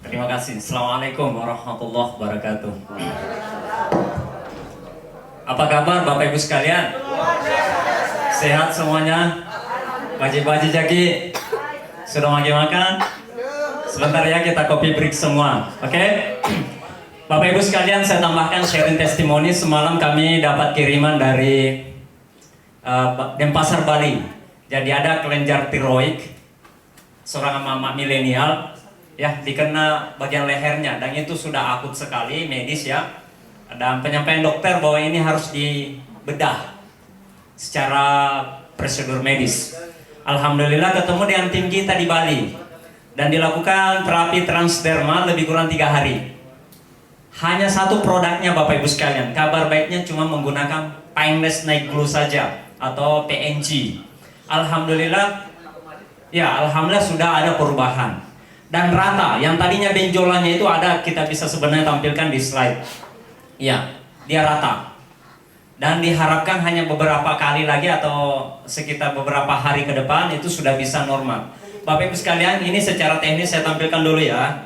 Terima kasih. Assalamualaikum warahmatullahi wabarakatuh. Apa kabar Bapak Ibu sekalian? Sehat semuanya? Baji-baji jaki? Sudah makan? Sebentar ya, kita kopi break semua. Oke? Bapak Ibu sekalian, saya tambahkan sharing testimoni. Semalam kami dapat kiriman dari Denpasar, Bali. Jadi ada kelenjar tiroid, seorang mama milenial, ya, dikena bagian lehernya, dan itu sudah akut sekali, medis ya. Dan penyampaian dokter bahwa ini harus dibedah secara prosedur medis. Alhamdulillah ketemu dengan tim kita di Bali dan dilakukan terapi transdermal lebih kurang 3 hari. Hanya satu produknya Bapak Ibu sekalian. Kabar baiknya cuma menggunakan painless night glue saja atau PNG. Alhamdulillah, ya alhamdulillah sudah ada perubahan dan rata. Yang tadinya benjolannya itu ada, kita bisa sebenarnya tampilkan di slide. Ya, dia rata. Dan diharapkan hanya beberapa kali lagi atau sekitar beberapa hari ke depan itu sudah bisa normal. Bapak Ibu sekalian, ini secara teknis saya tampilkan dulu ya.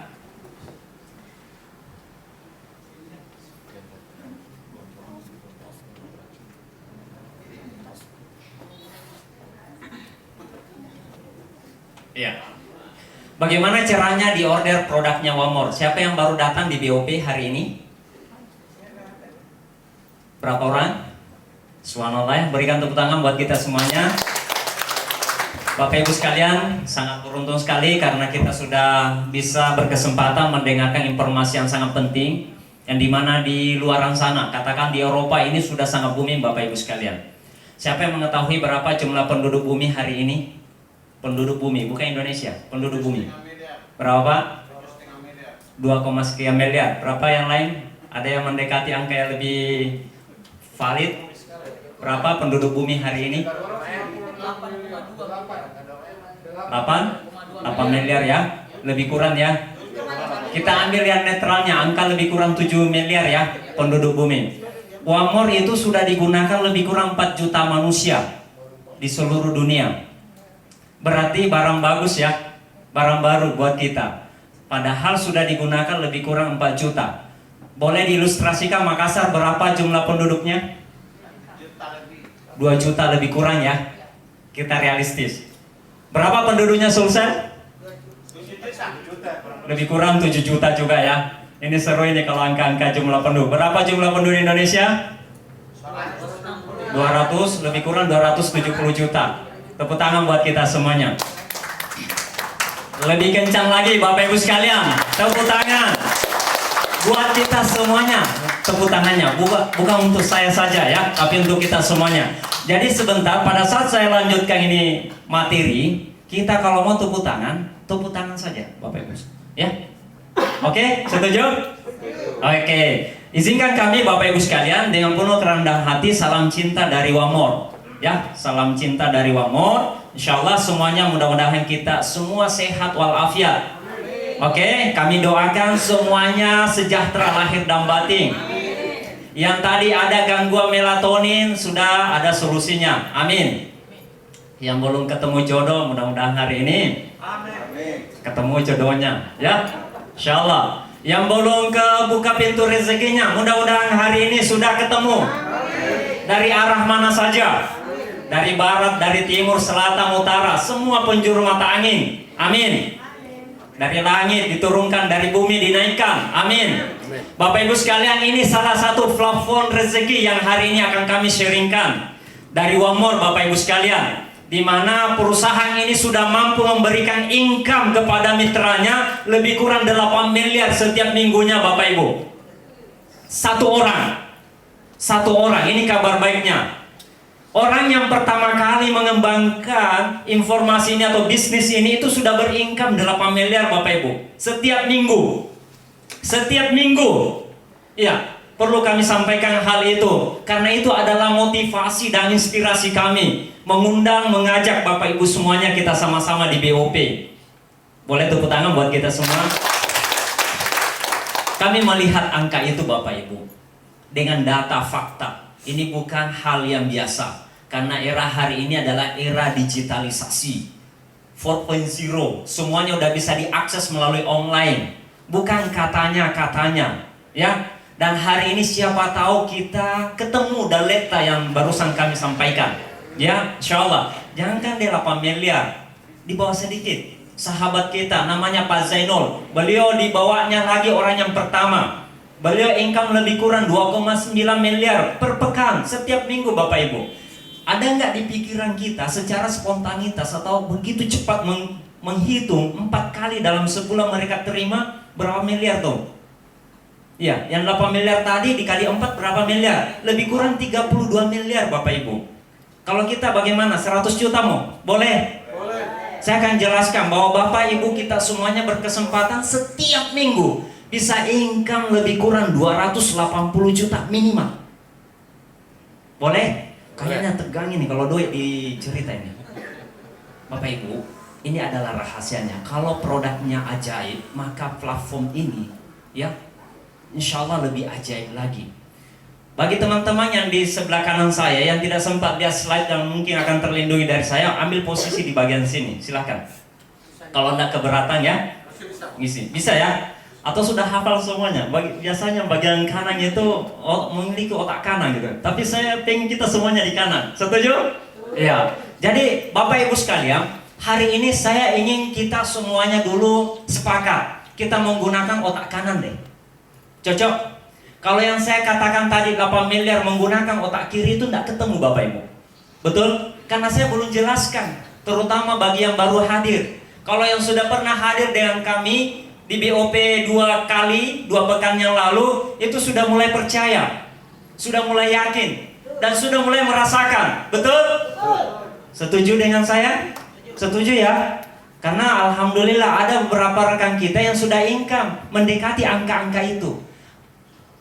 Ya. Bagaimana caranya diorder produknya Wamor? Siapa yang baru datang di BOP hari ini? Berapa orang? Subhanallah, berikan tepuk tangan buat kita semuanya. Bapak Ibu sekalian, sangat beruntung sekali karena kita sudah bisa berkesempatan mendengarkan informasi yang sangat penting, yang dimana di luaran sana, katakan di Eropa ini sudah sangat booming Bapak Ibu sekalian. Siapa yang mengetahui berapa jumlah penduduk bumi hari ini? Penduduk bumi, bukan Indonesia, penduduk bumi. Berapa Pak? 2, sekian miliar. Berapa yang lain? Ada yang mendekati angka yang lebih valid? Berapa penduduk bumi hari ini? 8 miliar ya, lebih kurang ya. Kita ambil yang netralnya, angka lebih kurang 7 miliar ya penduduk bumi. Wamor itu sudah digunakan lebih kurang 4 juta manusia di seluruh dunia. Berarti barang bagus ya, barang baru buat kita. Padahal sudah digunakan lebih kurang 4 juta. Boleh diilustrasikan Makassar berapa jumlah penduduknya? 2 juta lebih kurang ya. Kita realistis. Berapa penduduknya Sulsel? Lebih kurang 7 juta juga ya. Ini seru ini kalau angka-angka jumlah penduduk. Berapa jumlah penduduk Indonesia? 200, lebih kurang 270 juta. Tepuk tangan buat kita semuanya. Lebih kencang lagi Bapak Ibu sekalian. Tepuk tangan buat kita semuanya. Tepuk tangannya bukan untuk saya saja ya, tapi untuk kita semuanya. Jadi sebentar, pada saat saya lanjutkan ini materi, kita kalau mau tepuk tangan saja Bapak Ibu ya. Oke, setuju? Oke, izinkan kami Bapak Ibu sekalian dengan penuh kerendahan hati salam cinta dari Wamor. Ya, salam cinta dari Wamor. Insya Allah semuanya mudah-mudahan kita semua sehat walafiat. Oke, kami doakan semuanya sejahtera lahir dan batin. Yang tadi ada gangguan melatonin sudah ada solusinya. Amin. Yang belum ketemu jodoh mudah-mudahan hari ini ketemu jodohnya. Ya, Insya Allah. Yang belum kebuka pintu rezekinya mudah-mudahan hari ini sudah ketemu. Dari arah mana saja. Dari barat, dari timur, selatan, utara, semua penjuru mata angin. Amin. Dari langit diturunkan, dari bumi dinaikkan. Amin. Bapak Ibu sekalian, ini salah satu plafon rezeki yang hari ini akan kami sharingkan dari Wamor Bapak Ibu sekalian, di mana perusahaan ini sudah mampu memberikan income kepada mitranya lebih kurang 8 miliar setiap minggunya Bapak Ibu. Satu orang, ini kabar baiknya. Orang yang pertama kali mengembangkan informasi ini atau bisnis ini itu sudah berincome 8 miliar Bapak Ibu setiap minggu. Ya, perlu kami sampaikan hal itu karena itu adalah motivasi dan inspirasi kami mengajak Bapak Ibu semuanya kita sama-sama di BOP. Boleh tepuk tangan buat kita semua. Kami melihat angka itu Bapak Ibu dengan data fakta. Ini bukan hal yang biasa karena era hari ini adalah era digitalisasi 4.0. Semuanya udah bisa diakses melalui online. bukan katanya-katanya, ya. Dan hari ini siapa tahu kita ketemu daleta yang barusan kami sampaikan, ya, insya Allah. Jangankan dia 8 miliar, di bawah sedikit. Sahabat kita namanya Pak Zainul, beliau dibawanya lagi orang yang pertama. Beliau income lebih kurang 2,9 miliar per pekan setiap minggu, Bapak Ibu. Ada nggak di pikiran kita secara spontanitas atau begitu cepat menghitung 4 kali dalam sebulan mereka terima berapa miliar tuh? Ya, yang 8 miliar tadi dikali 4 berapa miliar? Lebih kurang 32 miliar, Bapak Ibu. Kalau kita bagaimana? 100 juta mau? Boleh? Boleh. Saya akan jelaskan bahwa Bapak Ibu kita semuanya berkesempatan setiap minggu bisa income lebih kurang 280 juta minimal. Boleh? Kayaknya tegang ini kalau duit diceritain. Bapak Ibu, ini adalah rahasianya. Kalau produknya ajaib, maka platform ini, ya, insya Allah lebih ajaib lagi. Bagi teman-teman yang di sebelah kanan saya yang tidak sempat lihat slide dan mungkin akan terlindungi dari saya, ambil posisi di bagian sini, silahkan. Kalau tidak keberatan ya, ngisi. Bisa ya? Atau sudah hafal semuanya? Biasanya bagian kanan itu memiliki otak kanan gitu. Tapi saya pengen kita semuanya di kanan. Setuju? Iya. Jadi Bapak Ibu sekalian, hari ini saya ingin kita semuanya dulu sepakat. Kita menggunakan otak kanan deh. Cocok? Kalau yang saya katakan tadi 8 miliar menggunakan otak kiri itu tidak ketemu, Bapak Ibu. Betul? Karena saya belum jelaskan, terutama bagi yang baru hadir. Kalau yang sudah pernah hadir dengan kami di BOP 2 kali, 2 pekan yang lalu, itu sudah mulai percaya, sudah mulai yakin, dan sudah mulai merasakan. Betul? Setuju dengan saya? Setuju ya? Karena alhamdulillah ada beberapa rekan kita yang sudah income mendekati angka-angka itu.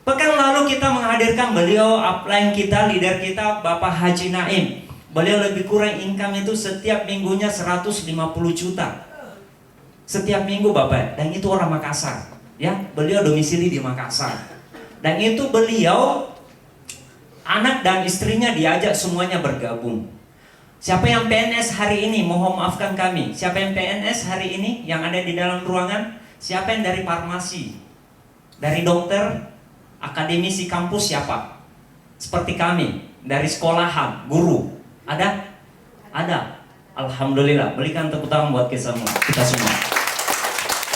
Pekan lalu kita menghadirkan beliau upline kita, leader kita, Bapak Haji Naim. Beliau lebih kurang income itu setiap minggunya 150 juta. Setiap minggu, Bapak. Dan itu orang Makassar, ya. Beliau domisili di Makassar. Dan itu beliau, anak dan istrinya diajak semuanya bergabung. Siapa yang PNS hari ini? Mohon maafkan kami. Siapa yang PNS hari ini yang ada di dalam ruangan? Siapa yang dari farmasi? Dari dokter? Akademisi kampus siapa? Seperti kami, dari sekolahan, guru. Ada? Ada. Alhamdulillah. Berikan tepuk tangan buat kita semua.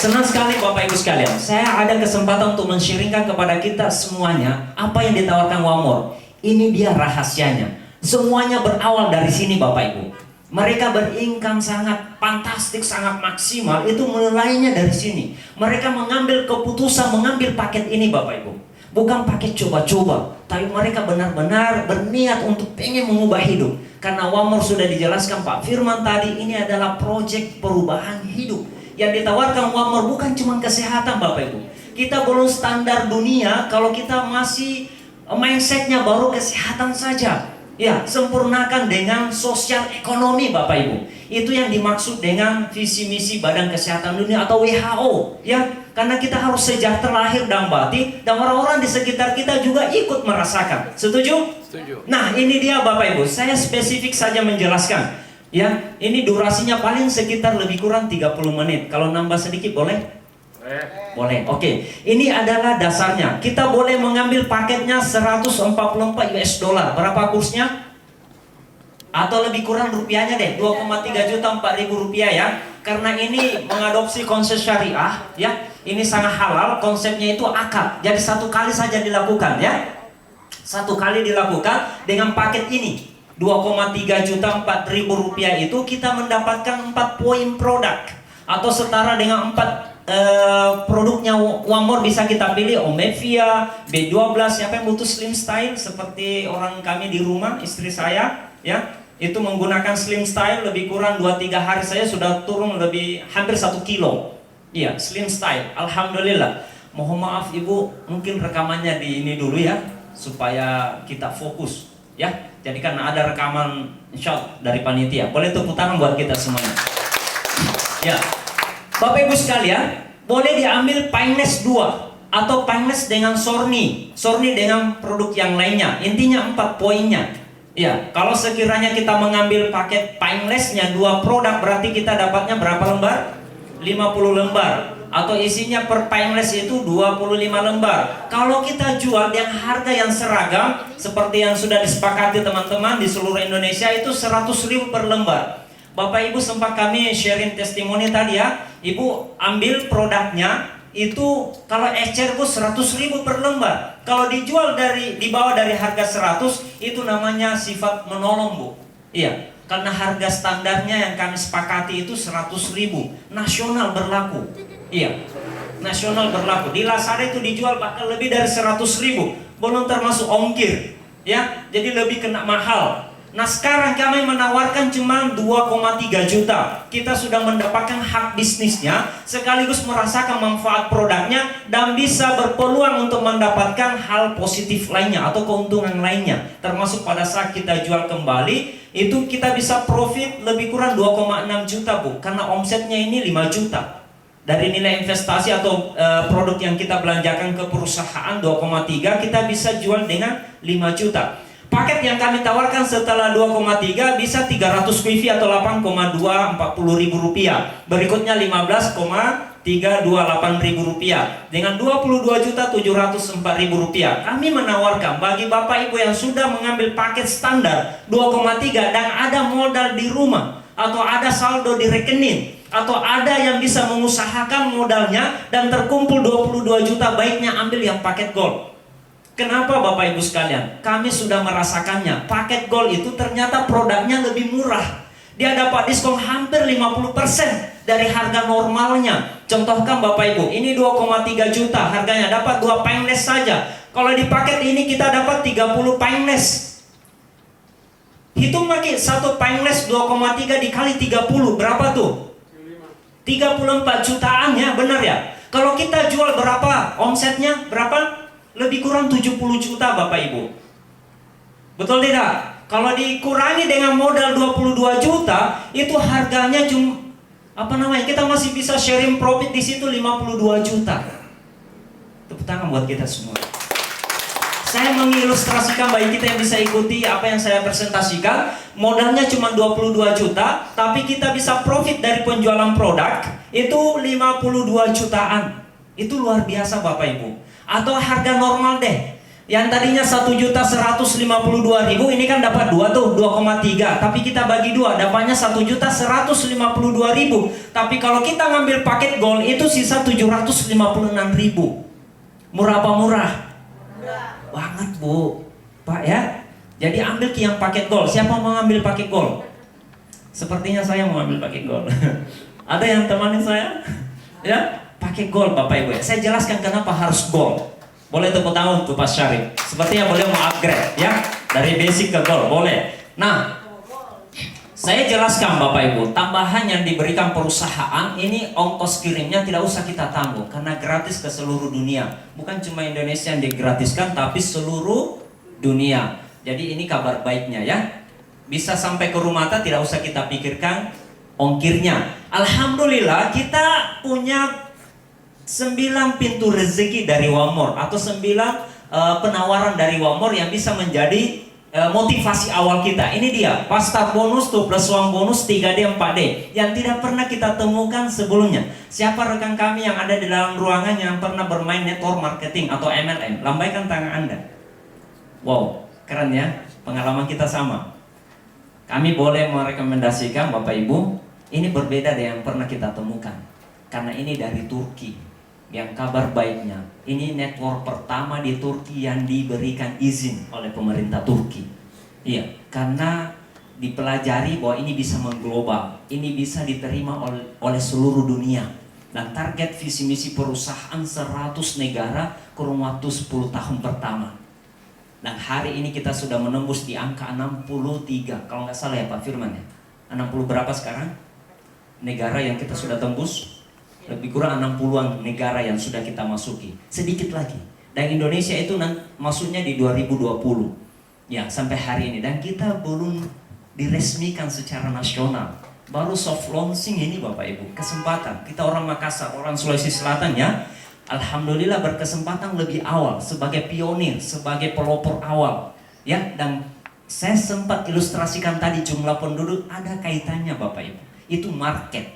Senang sekali Bapak Ibu sekalian. Saya ada kesempatan untuk men-sharingkan kepada kita semuanya apa yang ditawarkan Wamor. Ini dia rahasianya. Semuanya berawal dari sini, Bapak Ibu. Mereka berincome sangat fantastik, sangat maksimal. Itu mulainya dari sini. Mereka mengambil keputusan, mengambil paket ini, Bapak Ibu. Bukan paket coba-coba, tapi mereka benar-benar berniat untuk pengen mengubah hidup. Karena Wamor sudah dijelaskan Pak Firman tadi, ini adalah proyek perubahan hidup. Yang ditawarkan Wamor bukan cuma kesehatan, Bapak Ibu. Kita belum standar dunia kalau kita masih mindsetnya baru kesehatan saja. Ya, sempurnakan dengan sosial ekonomi, Bapak Ibu. Itu yang dimaksud dengan visi misi Badan Kesehatan Dunia atau WHO, ya. Karena kita harus sejahtera lahir dan batin, dan orang-orang di sekitar kita juga ikut merasakan. Setuju? Setuju. Nah, ini dia Bapak Ibu. Saya spesifik saja menjelaskan. Ya, ini durasinya paling sekitar lebih kurang 30 menit. Kalau nambah sedikit boleh? Boleh. Oke. Ini adalah dasarnya. Kita boleh mengambil paketnya 144 US dollar. Berapa kursnya? Atau lebih kurang rupiahnya deh, 2,3 juta 4.000 rupiah ya. Karena ini mengadopsi konsep syariah, ya. Ini sangat halal, konsepnya itu akad. Jadi satu kali saja dilakukan ya. Satu kali dilakukan dengan paket ini. 2,3 juta 4.000 rupiah itu kita mendapatkan 4 poin produk. Atau setara dengan 4 produknya Wamor bisa kita pilih. Omevia, B12, siapa yang butuh slim style seperti orang kami di rumah, istri saya ya, itu menggunakan slim style lebih kurang 2-3 hari saya sudah turun lebih hampir 1 kilo. Iya, slim style. Alhamdulillah. Mohon maaf Ibu, mungkin rekamannya di ini dulu ya, supaya kita fokus ya. Jadi karena ada rekaman insya Allah dari panitia. Boleh tepuk tangan buat kita semuanya. Ya, Bapak Ibu sekalian, boleh diambil Pineless 2 atau Pineless dengan Sorni dengan produk yang lainnya. Intinya 4 poinnya. Ya, kalau sekiranya kita mengambil paket Pineless-nya 2 produk, berarti kita dapatnya berapa lembar? 50 lembar. atau isinya per timeless itu 25 lembar. Kalau kita jual dengan harga yang seragam seperti yang sudah disepakati teman-teman di seluruh Indonesia, itu 100.000 per lembar. Bapak Ibu sempat kami sharing testimoni tadi ya. Ibu ambil produknya itu kalau ecer Bu 100.000 per lembar. Kalau dijual di bawah dari harga 100, itu namanya sifat menolong Bu. Iya, karena harga standarnya yang kami sepakati itu 100.000, nasional berlaku. Iya, nasional berlaku. Di Lazada itu dijual bahkan lebih dari 100.000, belum termasuk ongkir. Ya, jadi lebih kena mahal. Nah sekarang kami menawarkan cuma 2,3 juta. Kita sudah mendapatkan hak bisnisnya, sekaligus merasakan manfaat produknya, dan bisa berpeluang untuk mendapatkan hal positif lainnya atau keuntungan lainnya. Termasuk pada saat kita jual kembali, itu kita bisa profit lebih kurang 2,6 juta Bu. Karena omsetnya ini 5 juta. Dari nilai investasi atau produk yang kita belanjakan ke perusahaan 2,3, kita bisa jual dengan 5 juta. Paket yang kami tawarkan setelah 2,3 bisa 300 wifi atau 8,240 ribu rupiah. Berikutnya 15,328 ribu rupiah dengan 22.704 ribu rupiah. Kami menawarkan bagi Bapak Ibu yang sudah mengambil paket standar 2,3 dan ada modal di rumah atau ada saldo di rekening, atau ada yang bisa mengusahakan modalnya dan terkumpul 22 juta, baiknya ambil yang paket gold. Kenapa Bapak Ibu sekalian? Kami sudah merasakannya. Paket gold itu ternyata produknya lebih murah. Dia dapat diskon hampir 50% dari harga normalnya. Contohkan Bapak Ibu, ini 2,3 juta harganya, dapat 2 painless saja. Kalau di paket ini kita dapat 30 painless. Hitung lagi, satu painless 2,3 dikali 30, berapa tuh? 34 jutaan ya, benar ya? Kalau kita jual berapa omsetnya? Berapa? Lebih kurang 70 juta Bapak Ibu. Betul tidak? Kalau dikurangi dengan modal 22 juta, itu harganya kita masih bisa sharing profit di situ 52 juta. Tepuk tangan buat kita semua. Saya mengilustrasikan bagi kita yang bisa ikuti apa yang saya presentasikan. Modalnya cuma 22 juta, tapi kita bisa profit dari penjualan produk itu 52 jutaan. Itu luar biasa Bapak Ibu. Atau harga normal deh, yang tadinya 1.152.000, ini kan dapat 2 tuh, 2,3, tapi kita bagi 2, dapatnya 1.152.000. Tapi kalau kita ngambil paket gold itu sisa 756.000. Murah apa murah? Murah banget Bu, Pak ya. Jadi ambil yang paket gold. Siapa mau ngambil paket gold? Sepertinya saya mau ambil paket gold. Ada yang temanin saya? Ya? Pakai gold Bapak Ibu ya. Saya jelaskan kenapa harus gold. Boleh tepuk tangan untuk Pak Syarif. Sepertinya boleh mau upgrade ya, dari basic ke gold, boleh. Nah, saya jelaskan Bapak Ibu, tambahan yang diberikan perusahaan ini ongkos kirimnya tidak usah kita tanggung karena gratis ke seluruh dunia. Bukan cuma Indonesia yang digratiskan, tapi seluruh dunia. Jadi ini kabar baiknya ya. Bisa sampai ke rumah, tidak usah kita pikirkan ongkirnya. Alhamdulillah kita punya 9 pintu rezeki dari Wamor, atau 9 penawaran dari Wamor yang bisa menjadi motivasi awal kita. Ini dia, pasta bonus tuh plus uang bonus 3D 4D yang tidak pernah kita temukan sebelumnya. Siapa rekan kami yang ada di dalam ruangan yang pernah bermain network marketing atau MLM? Lambaikan tangan Anda. Wow, keren ya, pengalaman kita sama. Kami boleh merekomendasikan Bapak Ibu, ini berbeda dari yang pernah kita temukan. Karena ini dari Turki. Yang kabar baiknya, ini network pertama di Turki yang diberikan izin oleh pemerintah Turki. Iya, karena dipelajari bahwa ini bisa mengglobal, ini bisa diterima oleh seluruh dunia. Dan target visi misi perusahaan 100 negara kurun waktu 10 tahun pertama. Dan hari ini kita sudah menembus di angka 63, kalau nggak salah ya Pak Firman ya. 60 berapa sekarang? Negara yang kita sudah tembus? Lebih kurang 60-an negara yang sudah kita masuki. Sedikit lagi. Dan Indonesia itu maksudnya di 2020. Ya, sampai hari ini. Dan kita belum diresmikan secara nasional. Baru soft launching ini Bapak Ibu. Kesempatan. Kita orang Makassar, orang Sulawesi Selatan ya. Alhamdulillah berkesempatan lebih awal. Sebagai pionir, sebagai pelopor awal. Ya, dan saya sempat ilustrasikan tadi jumlah penduduk ada kaitannya Bapak Ibu. Itu market.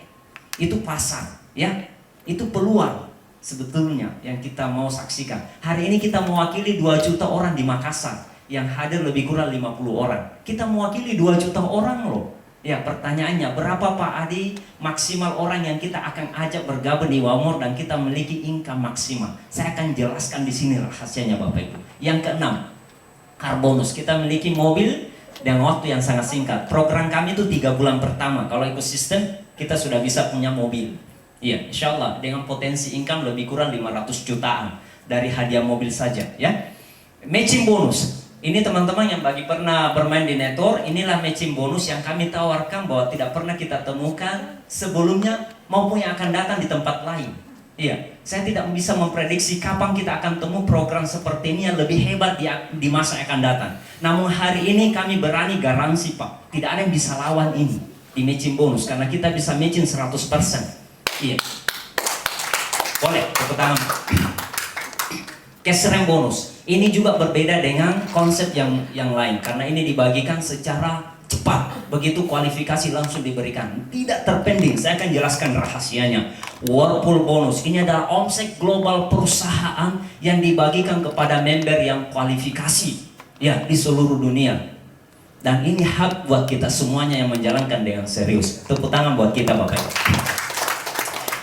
Itu pasar. Ya, Itu peluang sebetulnya yang kita mau saksikan. Hari ini kita mewakili 2 juta orang di Makassar, yang hadir lebih kurang 50 orang. Kita mewakili 2 juta orang loh. Ya, pertanyaannya berapa Pak Adi maksimal orang yang kita akan ajak bergabung di Wamor dan kita memiliki income maksimal? Saya akan jelaskan di sini rahasianya Bapak Ibu. Yang keenam, car bonus. Kita memiliki mobil dengan waktu yang sangat singkat. Program kami itu 3 bulan pertama. Kalau ekosistem kita sudah bisa punya mobil. Iya, insya Allah dengan potensi income lebih kurang 500 jutaan dari hadiah mobil saja. Ya, matching bonus. Ini teman-teman yang bagi pernah bermain di network, inilah matching bonus yang kami tawarkan bahwa tidak pernah kita temukan sebelumnya maupun yang akan datang di tempat lain. Iya, saya tidak bisa memprediksi kapan kita akan temu program seperti ini yang lebih hebat di masa yang akan datang. Namun hari ini kami berani garansi Pak, tidak ada yang bisa lawan ini di matching bonus karena kita bisa matching 100%. Iya. Boleh, tepuk tangan. Cash rank bonus. Ini juga berbeda dengan konsep yang lain karena ini dibagikan secara cepat. Begitu kualifikasi langsung diberikan, tidak terpending. Saya akan jelaskan rahasianya. Whirlpool bonus ini adalah omset global perusahaan yang dibagikan kepada member yang kualifikasi ya di seluruh dunia. Dan ini hak buat kita semuanya yang menjalankan dengan serius. Tepuk tangan buat kita Bapak.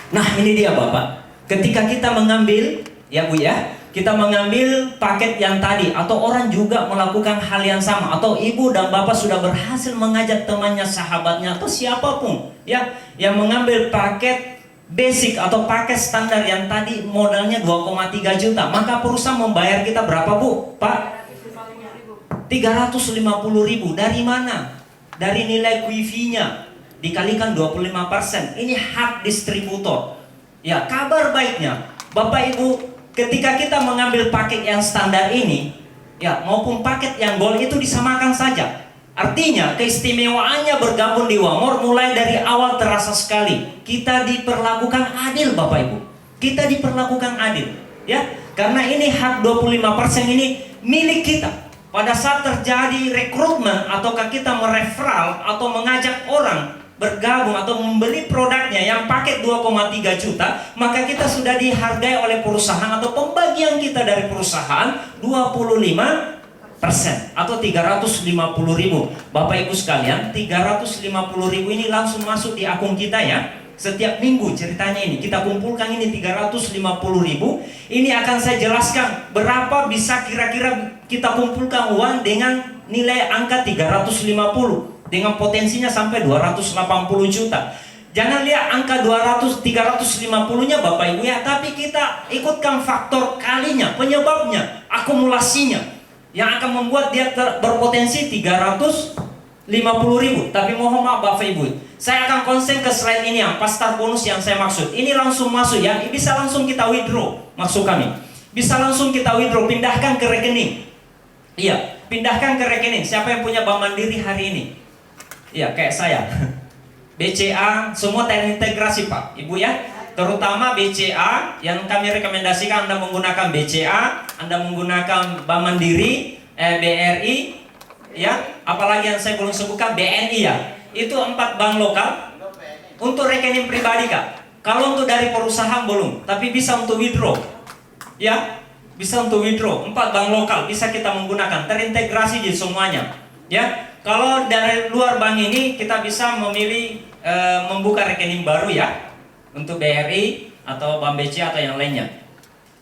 Nah, ini dia Bapak. Ketika kita mengambil ya Bu ya, kita mengambil paket yang tadi atau orang juga melakukan hal yang sama atau ibu dan bapak sudah berhasil mengajak temannya, sahabatnya atau siapapun ya yang mengambil paket basic atau paket standar yang tadi modalnya 2,3 juta, maka perusahaan membayar kita berapa Bu? Pak? 350.000. Dari mana? Dari nilai QIV-nya dikalikan 25%. Ini hak distributor. Ya, kabar baiknya Bapak Ibu, ketika kita mengambil paket yang standar ini, ya maupun paket yang gold itu disamakan saja. Artinya keistimewaannya bergabung di Wamor mulai dari awal terasa sekali. Kita diperlakukan adil Bapak Ibu. Kita diperlakukan adil, ya. Karena ini hak 25% ini milik kita. Pada saat terjadi rekrutmen ataukah kita mereferral atau mengajak orang bergabung atau membeli produknya yang paket 2,3 juta, maka kita sudah dihargai oleh perusahaan atau pembagian kita dari perusahaan 25% atau 350.000. Bapak Ibu sekalian, 350.000 ini langsung masuk di akun kita ya. Setiap minggu ceritanya ini kita kumpulkan ini 350.000. Ini akan saya jelaskan berapa bisa kira-kira kita kumpulkan uang dengan nilai angka 350 dengan potensinya sampai 280 juta. Jangan lihat angka 350-nya Bapak Ibu ya, tapi kita ikutkan faktor kalinya, penyebabnya, akumulasinya yang akan membuat dia berpotensi 350.000. Tapi mohon maaf Bapak Ibu, saya akan konsen ke slide ini yang pasar bonus yang saya maksud. Ini langsung masuk ya, bisa langsung kita withdraw, maksud kami. Bisa langsung kita withdraw, pindahkan ke rekening. Iya, pindahkan ke rekening. Siapa yang punya Bank Mandiri hari ini? Iya, kayak saya. BCA, semua terintegrasi Pak, Ibu ya. Terutama BCA, yang kami rekomendasikan Anda menggunakan BCA, Anda menggunakan Bank Mandiri, BRI, ya. Apalagi yang saya belum sebutkan, BNI ya. Itu 4 bank lokal. Untuk rekening pribadi Kak. Kalau untuk dari perusahaan belum, tapi bisa untuk withdraw. Ya, bisa untuk withdraw. 4 bank lokal bisa kita menggunakan, terintegrasi di semuanya. Ya. Kalau dari luar bank ini kita bisa memilih membuka rekening baru ya untuk BRI atau Bank BCA atau yang lainnya.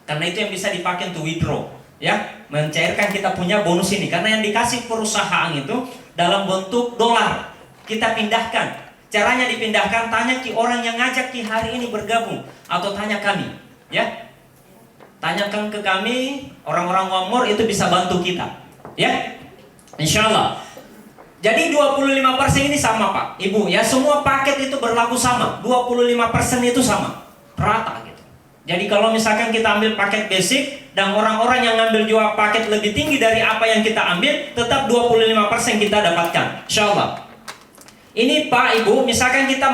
Karena itu yang bisa dipakai untuk withdraw ya, mencairkan kita punya bonus ini. Karena yang dikasih perusahaan itu dalam bentuk dolar. Kita pindahkan. Caranya dipindahkan, tanya ki orang yang ngajak ki hari ini bergabung atau tanya kami ya. Tanyakan ke kami, orang-orang Wamor itu bisa bantu kita ya. Insya Allah. Jadi 25% ini sama Pak, Ibu ya, semua paket itu berlaku sama, 25% itu sama, rata gitu. Jadi kalau misalkan kita ambil paket basic dan orang-orang yang ngambil juga paket lebih tinggi dari apa yang kita ambil, tetap 25% kita dapatkan, insya Allah. Ini Pak Ibu, misalkan kita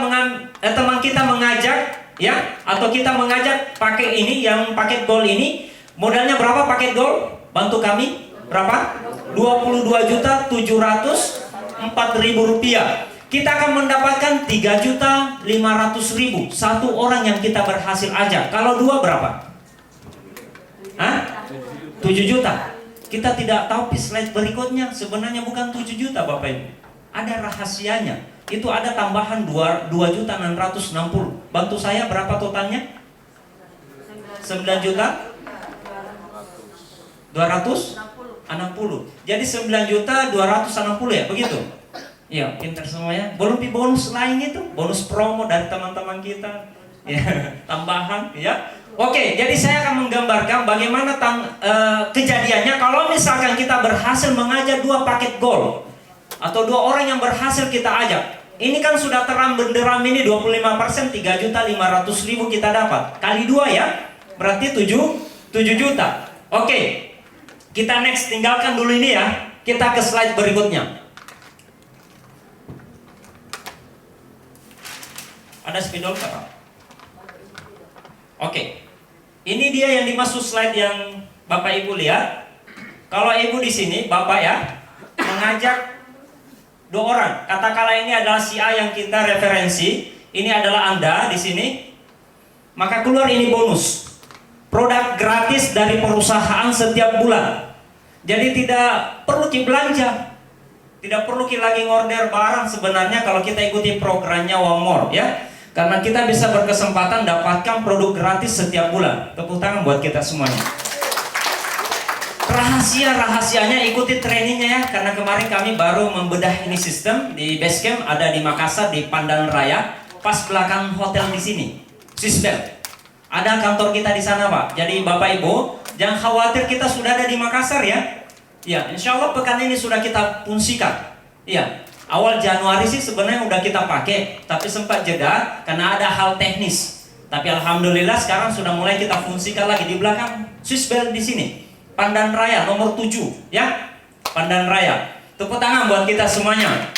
teman kita mengajak ya, atau kita mengajak paket ini, yang paket gold ini, modalnya berapa paket gold? Bantu kami, berapa? 22.704.000 rupiah. kita akan mendapatkan 3.500.000 satu orang yang kita berhasil ajak. Kalau dua berapa? Hah? 7 juta. Kita tidak tahu di slide berikutnya. Sebenarnya bukan 7 juta Bapak Ibu. Ada rahasianya. Itu ada tambahan 2.660. Bantu saya berapa totalnya? 9 juta 260. Jadi 9.260 ya, begitu? Iya, pintar semuanya. Belum bonus lain itu, bonus promo dari teman-teman kita. Ya, tambahan, ya. Oke, jadi saya akan menggambarkan bagaimana kejadiannya kalau misalkan kita berhasil mengajak 2 paket gold atau 2 orang yang berhasil kita ajak. Ini kan sudah terang benderang ini 25%, 3.500.000 kita dapat. Kali 2 ya, berarti 7 juta. Oke, kita next, tinggalkan dulu ini ya. Kita ke slide berikutnya. Ada spidol Pak? Oke, ini dia yang dimaksud slide yang Bapak Ibu lihat. Kalau Ibu di sini, Bapak ya, mengajak 2 orang. Katakanlah ini adalah si A yang kita referensi. Ini adalah Anda di sini. Maka keluar ini bonus. Produk gratis dari perusahaan setiap bulan. Jadi tidak perlu belanja. Tidak perlu lagi ngorder barang sebenarnya kalau kita ikuti programnya One More ya. Karena kita bisa berkesempatan dapatkan produk gratis setiap bulan. Tepuk tangan buat kita semuanya. Rahasianya ikuti trainingnya ya. Karena kemarin kami baru membedah ini sistem di Basecamp, ada di Makassar di Pandan Raya, pas belakang hotel di sini. Swissbell. Ada kantor kita di sana Pak. Jadi Bapak Ibu, jangan khawatir, kita sudah ada di Makassar ya. Ya, insya Allah pekan ini sudah kita fungsikan. Ya, awal Januari sih sebenarnya udah kita pakai, tapi sempat jeda karena ada hal teknis. Tapi alhamdulillah sekarang sudah mulai kita fungsikan lagi di belakang Swissbell di sini. Pandan Raya nomor 7 ya. Pandan Raya. Tepuk tangan buat kita semuanya.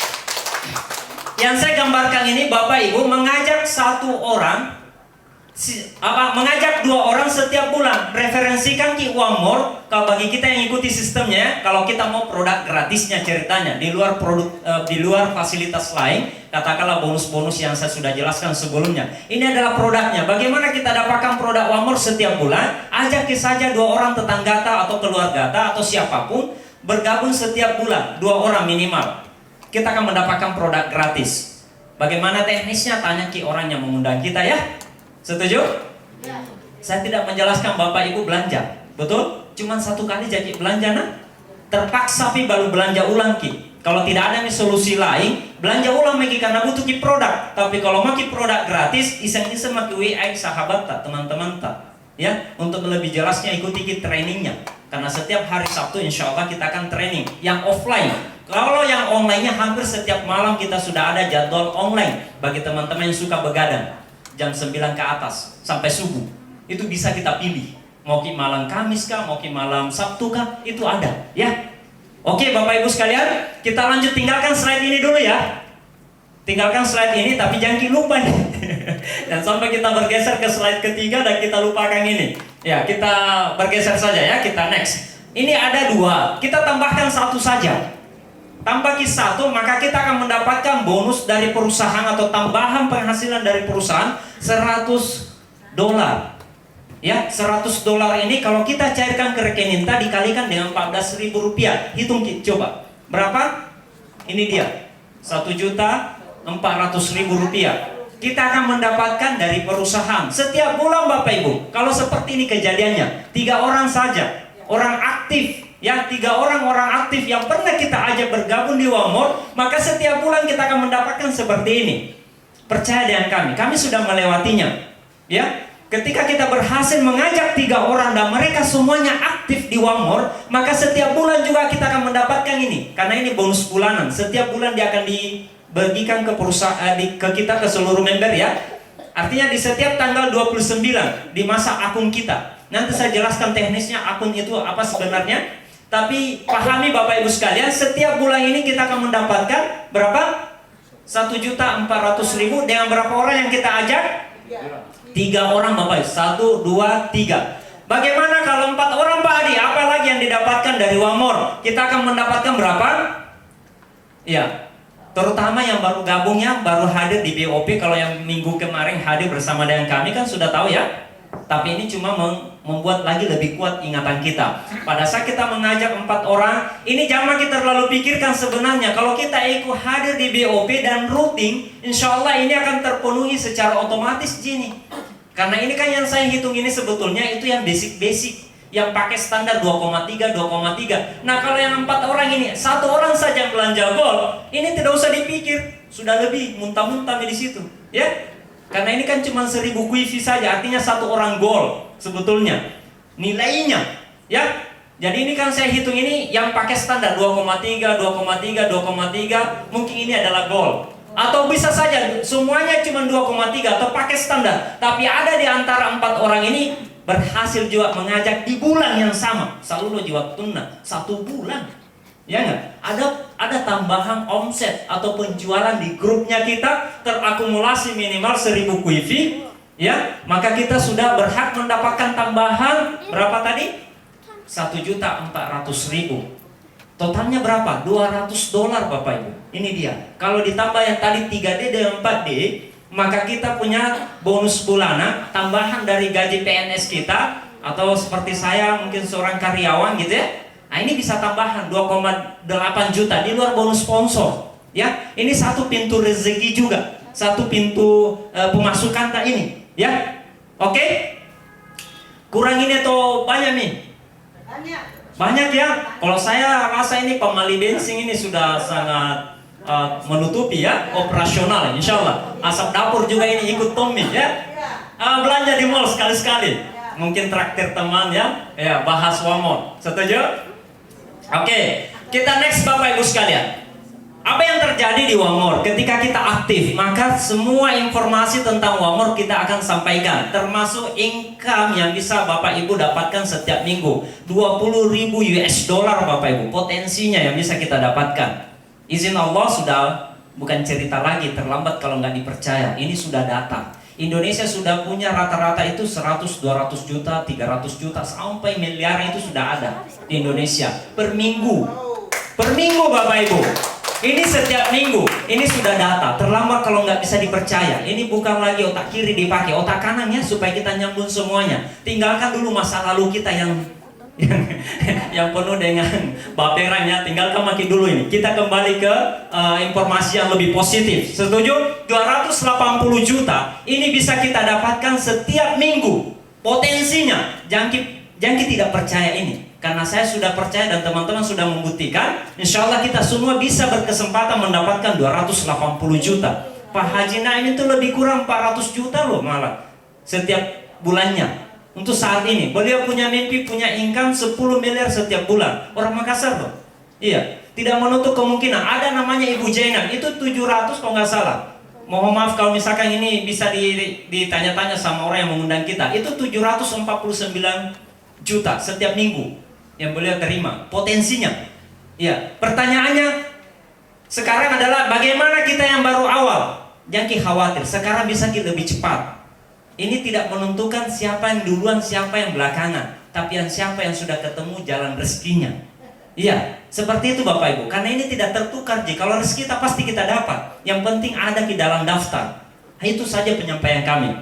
Yang saya gambarkan ini Bapak Ibu mengajak 1 orang, mengajak 2 orang setiap bulan. Referensikan ki One More. Kalau bagi kita yang ikuti sistemnya, kalau kita mau produk gratisnya ceritanya di luar produk, di luar fasilitas lain, katakanlah bonus-bonus yang saya sudah jelaskan sebelumnya. Ini adalah produknya. Bagaimana kita dapatkan produk One More setiap bulan? Ajak saja 2 orang tetangga atau keluarga atau siapapun bergabung setiap bulan, 2 orang minimal. Kita akan mendapatkan produk gratis. Bagaimana teknisnya? Tanya ki orang yang mengundang kita ya. Setuju? Ya. Saya tidak menjelaskan Bapak Ibu belanja, betul? Cuman 1 kali jadi belanja nah. Terpaksa baru belanja ulang ki. Kalau tidak ada nih solusi lain, belanja ulang lagi karena butuh ki produk. Tapi kalau maki produk gratis, iseng-iseng maki WA sahabat tak, teman-teman tak. Ya, untuk lebih jelasnya ikuti ki trainingnya. Karena setiap hari Sabtu insya Allah kita akan training yang offline. Kalau yang online-nya hampir setiap malam kita sudah ada jadwal online bagi teman-teman yang suka begadang. Jam 9 ke atas sampai subuh. Itu bisa kita pilih. Mau ki malam Kamis kah, mau ki malam Sabtu kah, itu ada ya. Oke Bapak Ibu sekalian, kita lanjut, tinggalkan slide ini dulu ya. Tinggalkan slide ini tapi jangan lupa nih. Dan sampai kita bergeser ke slide ketiga dan kita lupakan ini. Ya, kita bergeser saja ya, kita next. Ini ada 2, kita tambahkan 1 saja. Tambah ki 1, maka kita akan mendapatkan bonus dari perusahaan atau tambahan penghasilan dari perusahaan $100. Ya, $100 ini kalau kita cairkan ke rekening tadi dikalikan dengan Rp14.000. Hitung ki, coba. Berapa? Ini dia. Rp1.400.000. Kita akan mendapatkan dari perusahaan setiap bulan Bapak Ibu. Kalau seperti ini kejadiannya, 3 orang saja. Orang aktif. Ya, 3 orang aktif yang pernah kita ajak bergabung di One More, maka setiap bulan kita akan mendapatkan seperti ini. Percaya dengan kami sudah melewatinya. Ya, ketika kita berhasil mengajak 3 orang dan mereka semuanya aktif di One More, maka setiap bulan juga kita akan mendapatkan ini. Karena ini bonus bulanan. Setiap bulan dia akan dibagikan ke perusahaan, ke kita, ke seluruh member ya. Artinya di setiap tanggal 29 di masa akun kita. Nanti saya jelaskan teknisnya akun itu apa sebenarnya. Tapi pahami Bapak Ibu sekalian, setiap bulan ini kita akan mendapatkan berapa? 1.400.000 dengan berapa orang yang kita ajak? 3 orang Bapak Ibu. 1, 2, 3. Bagaimana kalau 4 orang Pak Adi? Apa lagi yang didapatkan dari One More? Kita akan mendapatkan berapa? Ya, Terutama yang baru gabung, yang baru hadir di BOP. Kalau yang minggu kemarin hadir bersama dengan kami kan sudah tahu ya. Tapi ini cuma membuat lagi lebih kuat ingatan kita. Pada saat kita mengajak 4 orang, ini jangan kita terlalu pikirkan sebenarnya. Kalau kita ikut hadir di BOP dan routing, insya Allah ini akan terpenuhi secara otomatis Gini. Karena ini kan yang saya hitung ini sebetulnya itu yang basic-basic, yang pakai standar 2,3. Nah kalau yang 4 orang ini, 1 orang saja yang belanja Gold, ini tidak usah dipikir, sudah lebih muntah-muntah di situ, ya. Karena ini kan cuma 1000 kuifi saja, artinya 1 orang Gold sebetulnya nilainya, ya. Jadi ini kan saya hitung ini yang pakai standar 2,3, mungkin ini adalah Gold. Atau bisa saja semuanya cuma 2,3 atau pakai standar. Tapi ada di antara 4 orang ini berhasil juga mengajak di bulan yang sama. Selalu jiwa tuna 1 bulan. Ya enggak? Ada tambahan omset atau penjualan di grupnya kita terakumulasi minimal 1000 kuifi, ya. Maka kita sudah berhak mendapatkan tambahan berapa tadi? 1.400.000. Totalnya berapa? $200 Bapak Ibu. Ini dia. Kalau ditambah yang tadi 3D dan 4D, maka kita punya bonus bulanan tambahan dari gaji PNS kita, atau seperti saya mungkin seorang karyawan gitu ya. Nah ini bisa tambahan 2,8 juta di luar bonus sponsor, ya. Ini satu pintu rezeki juga, satu pintu pemasukan tak ini, ya. Oke? Kurang ini atau banyak nih? Banyak ya. Kalau saya rasa ini pemali bensin ini sudah sangat menutupi ya, operasional insya Allah. Asap dapur juga ini ikut Tommy ya. Belanja di mall sekali-sekali. Mungkin traktir teman ya, bahas Wamor. Setuju? Oke, kita next Bapak Ibu sekalian. Apa yang terjadi di Wamor ketika kita aktif? Maka semua informasi tentang Wamor kita akan sampaikan, termasuk income yang bisa Bapak Ibu dapatkan setiap minggu. 20.000 US dollar Bapak Ibu, potensinya yang bisa kita dapatkan. Izin Allah sudah bukan cerita lagi, terlambat kalau nggak dipercaya. Ini sudah data. Indonesia sudah punya rata-rata itu 100, 200 juta, 300 juta, sampai miliar itu sudah ada di Indonesia per minggu. Per minggu Bapak Ibu. Ini setiap minggu. Ini sudah data. Terlambat kalau nggak bisa dipercaya. Ini bukan lagi otak kiri dipakai, otak kanan ya, supaya kita nyambung semuanya. Tinggalkan dulu masa lalu kita yang penuh dengan baperannya, tinggalkan makin dulu ini. Kita kembali ke informasi yang lebih positif. Setuju? 280 juta ini bisa kita dapatkan setiap minggu. Potensinya, jangan tidak percaya ini. Karena saya sudah percaya dan teman-teman sudah membuktikan, insya Allah kita semua bisa berkesempatan mendapatkan 280 juta. Pak Haji Naim itu lebih kurang 400 juta loh malah setiap bulannya. Untuk saat ini, beliau punya mimpi, punya income 10 miliar setiap bulan. Orang Makassar loh. Iya, tidak menutup kemungkinan. Ada namanya Ibu Jaina, itu 700 kalau nggak salah. Mohon maaf kalau misalkan ini bisa ditanya-tanya sama orang yang mengundang kita. Itu 749 juta setiap minggu yang beliau terima. Potensinya. Iya, pertanyaannya sekarang adalah bagaimana kita yang baru awal? Jangan khawatir, sekarang bisa lebih cepat. Ini tidak menentukan siapa yang duluan, siapa yang belakangan, tapi siapa yang sudah ketemu jalan rezekinya. Iya, seperti itu Bapak Ibu. Karena ini tidak tertukar, kalau rezeki kita pasti kita dapat. Yang penting ada di dalam daftar. Itu saja penyampaian kami.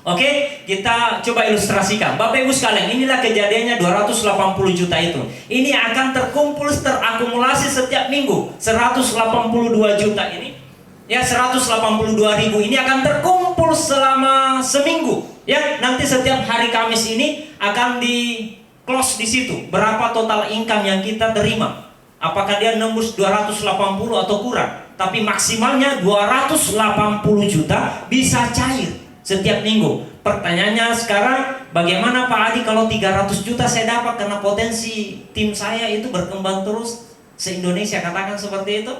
Oke, kita coba ilustrasikan. Bapak Ibu sekalian, inilah kejadiannya 280 juta itu. Ini akan terkumpul, terakumulasi setiap minggu. 182 juta ini. Ya, 182.000 ini akan terkumpul selama seminggu. Ya, nanti setiap hari Kamis ini akan di close di situ. Berapa total income yang kita terima? Apakah dia nembus 280 atau kurang? Tapi maksimalnya 280 juta bisa cair setiap minggu. Pertanyaannya sekarang, bagaimana Pak Adi kalau 300 juta saya dapat karena potensi tim saya itu berkembang terus se-Indonesia, katakan seperti itu?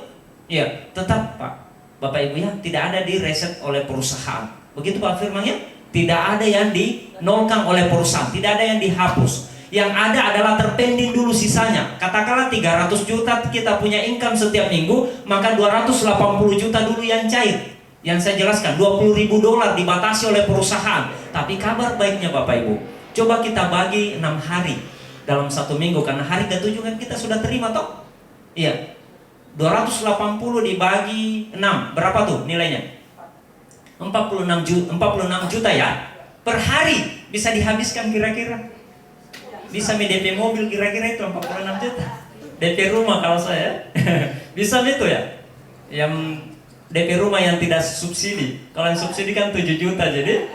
Ya, tetap Pak. Bapak Ibu ya, tidak ada di reset oleh perusahaan. Begitu Pak firmannya, tidak ada yang dinolkan oleh perusahaan, tidak ada yang dihapus. Yang ada adalah terpending dulu sisanya. Katakanlah 300 juta kita punya income setiap minggu, maka 280 juta dulu yang cair. Yang saya jelaskan, 20.000 dolar dibatasi oleh perusahaan. Tapi kabar baiknya Bapak Ibu, coba kita bagi 6 hari dalam satu minggu, karena hari ke-7 kan kita sudah terima toh? Iya. 280 dibagi 6, berapa tuh nilainya? 46 juta ya. Per hari bisa dihabiskan kira-kira. Bisa DP mobil kira-kira itu 46 juta. DP rumah kalau saya. Bisa itu ya. Yang DP rumah yang tidak subsidi. Kalau yang subsidi kan 7 juta, jadi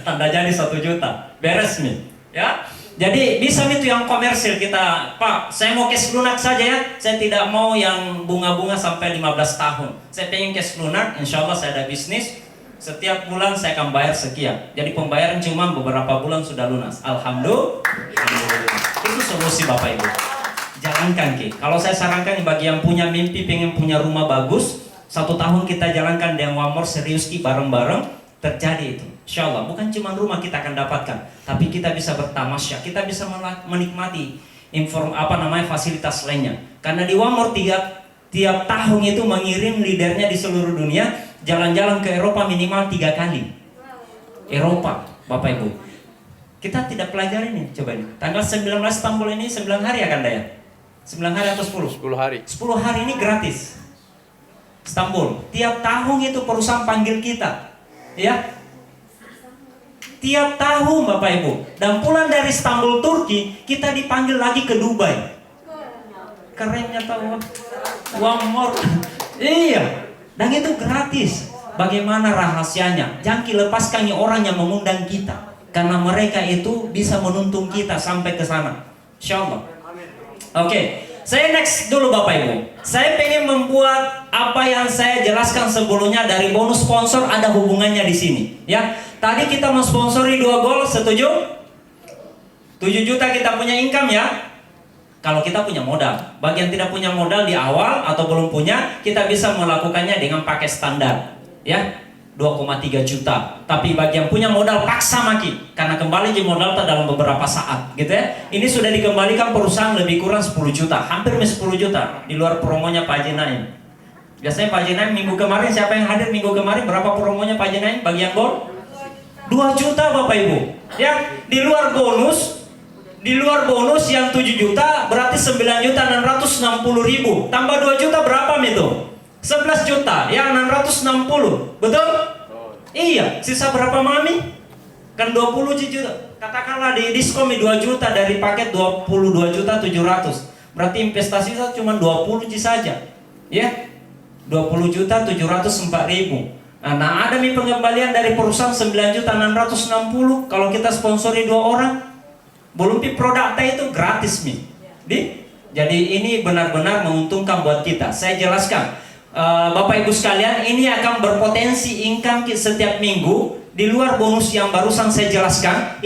tanda jadi 1 juta. Beres nih, ya. Jadi bisa itu yang komersil kita, Pak, saya mau cash lunak saja ya. Saya tidak mau yang bunga-bunga sampai 15 tahun. Saya pengen cash lunak, insya Allah saya ada bisnis. Setiap bulan saya akan bayar sekian. Jadi pembayaran cuma beberapa bulan sudah lunas. Alhamdulillah. Itu solusi Bapak Ibu. Jalankan Ki. Kalau saya sarankan bagi yang punya mimpi pengen punya rumah bagus, 1 tahun kita jalankan dengan One More serius Ki, bareng-bareng terjadi itu. Insya Allah bukan cuma rumah kita akan dapatkan, tapi kita bisa bertamasya, kita bisa menikmati fasilitas lainnya. Karena di One More tiap tahun itu mengirim leadernya di seluruh dunia jalan-jalan ke Eropa minimal 3 kali. Eropa, Bapak Ibu. Kita tidak pelajari nih, coba nih. Tanggal 19 Istanbul ini 9 hari akan Daya. 9 hari atau 10? 10 hari. 10 hari ini gratis. Istanbul. Tiap tahun itu perusahaan panggil kita. Ya. Tiap tahun Bapak Ibu. Dan pulang dari Istanbul Turki, kita dipanggil lagi ke Dubai. Kerennya tahu. One More. Iya. Dan itu gratis. Bagaimana rahasianya? Jangan lepaskan orang yang mengundang kita, karena mereka itu bisa menuntun kita sampai ke sana. Insya Allah. Oke, saya next dulu Bapak Ibu. Saya pengen membuat apa yang saya jelaskan sebelumnya dari bonus sponsor ada hubungannya di sini. Ya, tadi kita mensponsori 2 gol, setuju? 7 juta kita punya income ya. Kalau kita punya modal, bagi yang tidak punya modal di awal atau belum punya, kita bisa melakukannya dengan pakai standar, ya 2,3 juta. Tapi bagi yang punya modal paksa maki, karena kembali di modal dalam beberapa saat, gitu ya. Ini sudah dikembalikan perusahaan lebih kurang 10 juta, hampir 10 juta di luar promonya Pak Haji Naim. Biasanya Pak Haji Naim minggu kemarin, siapa yang hadir minggu kemarin? Berapa promonya Pak Haji Naim bagi yang gol? 2 juta Bapak Ibu, ya di luar bonus. Di luar bonus yang 7 juta berarti 9.660.000. Tambah 2 juta berapa itu? 11 juta, ya 660. Betul? Iya, sisa berapa Mami? Kan 20 juta. Katakanlah di diskon 2 juta dari paket 22 juta 700. Berarti investasi saya cuma 20 saja. Ya. 20 juta 704.000. Nah, ada pengembalian dari perusahaan 9.660 kalau kita sponsori 2 orang. Belum produk itu gratis jadi ini benar-benar menguntungkan buat kita. Saya jelaskan Bapak Ibu sekalian, ini akan berpotensi income setiap minggu di luar bonus yang barusan saya jelaskan.